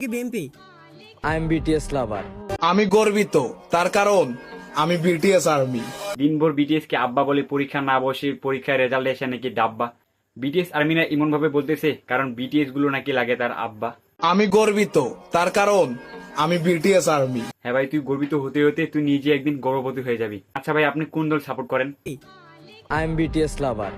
কি BMP? I am BTS লাভার। আমি গর্বিত তার কারণ আমি বিটিএস আর্মি। দিনভর বিটিএস কে আব্বা বলে পরীক্ষা না বসে পরীক্ষায় রেজাল্ট এসে নাকি ডাব্বা। বিটিএস আর্মিরা এমন ভাবে বলতেছে কারণ বিটিএস গুলো নাকি লাগে তার আব্বা। আমি গর্বিত তার কারণ আমি বিটিএস আর্মি। হ্যাঁ ভাই, তুই গর্বিত হতে হতে তুই নিজে একদিন গর্ভবতী হয়ে যাবি। আচ্ছা ভাই, আপনি কোন দল সাপোর্ট করেন? আই এম বিটিএস লাভার।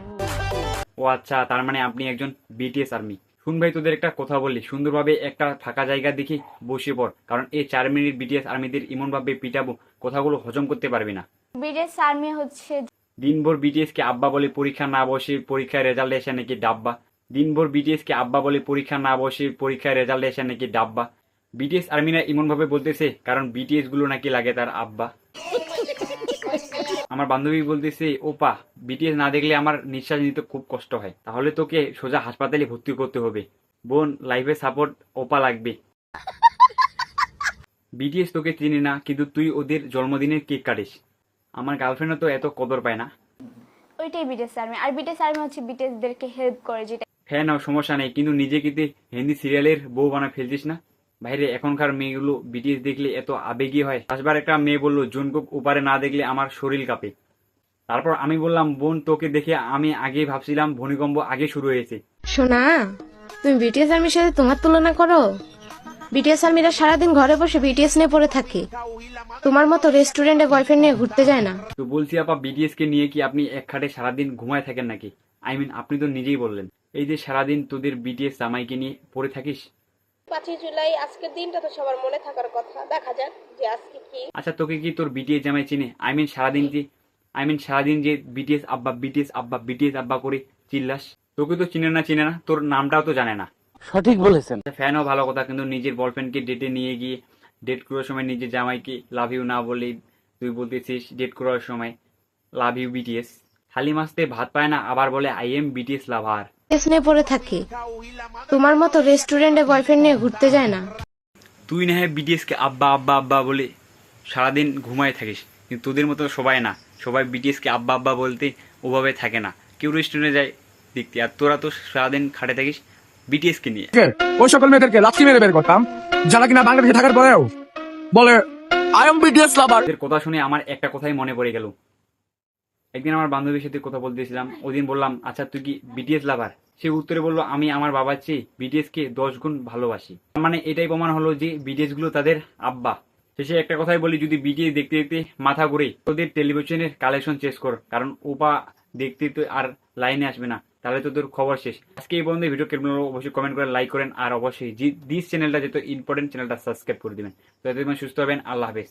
ও আচ্ছা, তার মানে আপনি একজন বিটিএস আর্মি। শুন ভাই, তোদের একটা কথা বললি, সুন্দরভাবে একটা ফাঁকা জায়গা দেখি বসে পড়, কারণ এই 4 মিনিট বিটিএস আর্মিদের এমন ভাবে পিটাবো কথাগুলো হজম করতে পারবি না। বিটিএস আর্মি হচ্ছে দিনভর বিটিএস কে আব্বা বলে পরীক্ষা না বসে পরীক্ষায় রেজাল্ট এসে নাকি ডাব্বা। দিনভর বিটিএস কে আব্বা বলে পরীক্ষা না বসে পরীক্ষায় রেজাল্ট এসে নাকি ডাব্বা। বিটিএস আর্মিরা এমন ভাবে বলতেছে কারণ বিটিএস গুলো নাকি লাগে তার আব্বা। আমার বান্ধবী বলতেছে, ওপা বিটিএস না দেখলে আমার নিঃশ্বাস নিতে খুব কষ্ট হয়, তাহলে তোকে সোজা হাসপাতালে ভর্তি করতে হবে। বোন, লাইফে সাপোর্ট ওপা লাগবে। বিটিএস তোকে চিনি না, কিন্তু তুই ওদের জন্মদিনের কেক কাটিস। আমার গার্লফ্রেন্ডও তো এত কদর পায় না। ওইটাই বিটিএস আর্মি। আর বিটিএস আর্মি হচ্ছে বিটিএস দেরকে হেল্প করে, যেটা হ্যাঁ নাও, সমস্যা নেই, কিন্তু নিজে কিন্তু হিন্দি সিরিয়ালের বউ বানায় ফেলছিস না। বাইরে এখনকার মেয়েগুলো বিটিএস দেখলে এত আবেগী হয়। আসবার একটা মেয়ে বললো জুনকুক ওপারে না দেখলে আমার শরীর কাঁপে। তারপর আমি বললাম, বোন তোকে দেখে আমি আগে ভাবছিলাম ভূমিকম্প আগে শুরু হয়েছে। শোনা, তুমি বিটিএস আর্মির সাথে তোমার তুলনা করো? বিটিএস আর্মিরা সারাদিন ঘরে বসে বিটিএস নিয়ে পড়ে থাকে, তোমার মতো রেস্টুরেন্টে বয়ফ্রেন্ড নিয়ে ঘুরতে যায় না। তো বলছি আপা, বিটিএস কে নিয়ে কি আপনি এক খাটে সারাদিন ঘুমায় থাকেন নাকি? আপনি তো নিজেই বললেন এই যে সারাদিন তোদের বিটিএস জামাইকে নিয়ে পড়ে থাকিস। 5ই জুলাই আজকের দিনটা তো সবার মনে থাকার কথা। দেখা যাক যে আজকে কি। আচ্ছা, তোকে কি তোর বিটিএস জামাই চিনে? সারাদিন যে বিটিএস আব্বা বিটিএস আব্বা বিটিএস আব্বা করে চিল্লাস, তোকে তো চিনে না, তোর নামটাও তো জানে না। সঠিক বলেছেন। ফ্যানও ভালো কথা, কিন্তু নিজের বয়ফ্রেন্ডকে ডেটে নিয়ে গিয়ে ডেট করার সময় নিজের জামাইকে লাভ ইউ না বলে তুই বলতেছিস ডেট করার সময় লাভ ইউ বিটিএস। থালি মাছতে ভাত পায় না, আবার বলে I am BTS lover. BTS নিয়ে পড়ে থাকে, তোমার মতো রেস্টুরেন্টে বয়ফ্রেন্ড নিয়ে ঘুরতে যায় না। তুই না হয় বিটিএস কে আব্বা আব্বা আব্বা বলে সারাদিন ঘুমায় থাকিস, কিন্তু তোদের মতো সবাই না, সবাই বিটিএস কে আব্বা আব্বা বলতে ওভাবে থাকে না। কেউ রেস্টুরেন্টে যায় দেখতে, আর তোরা তো সারাদিন খাটে থাকিস বিটিএস কে নিয়ে। ওই সকল মেয়েদেরকে লাথি মেরে বের করতাম যারা কিনা বাংলাদেশে থাকার পরেও বলে আই এম বিটিএস লাভার। এদের কথা শুনে আমার একটা কথাই মনে পড়ে গেল। একদিন আমার বান্ধবীর সাথে কথা বলতেছিলাম, ওদিন বললাম, আচ্ছা তুই কি বিটিএস লাভার? সে উত্তরে বললো, আমি আমার বাবার চেয়ে বিটিএস কে 10 গুণ ভালোবাসি। মানে এটাই প্রমাণ হলো যে বিটিএস গুলো তাদের আব্বা। শেষে একটা কথাই বলি, যদি বিটিএস দেখতে দেখতে মাথা ঘুরে তোদের টেলিভিশনের কালেকশন চেস কর, কারণ ওপা দেখতে তো আর লাইনে আসবে না, তাহলে তোদের খবর শেষ। আজকে এই বন্ধু ভিডিও কেমন হলো অবশ্যই কমেন্ট করে লাইক করেন, আর অবশ্যই দিস চ্যানেলটা যেহেতু ইম্পর্টেন্ট চ্যানেলটা সাবস্ক্রাইব করে দিবেন। তো এতদিন সুস্থ হবেন। আল্লাহ হাফেজ।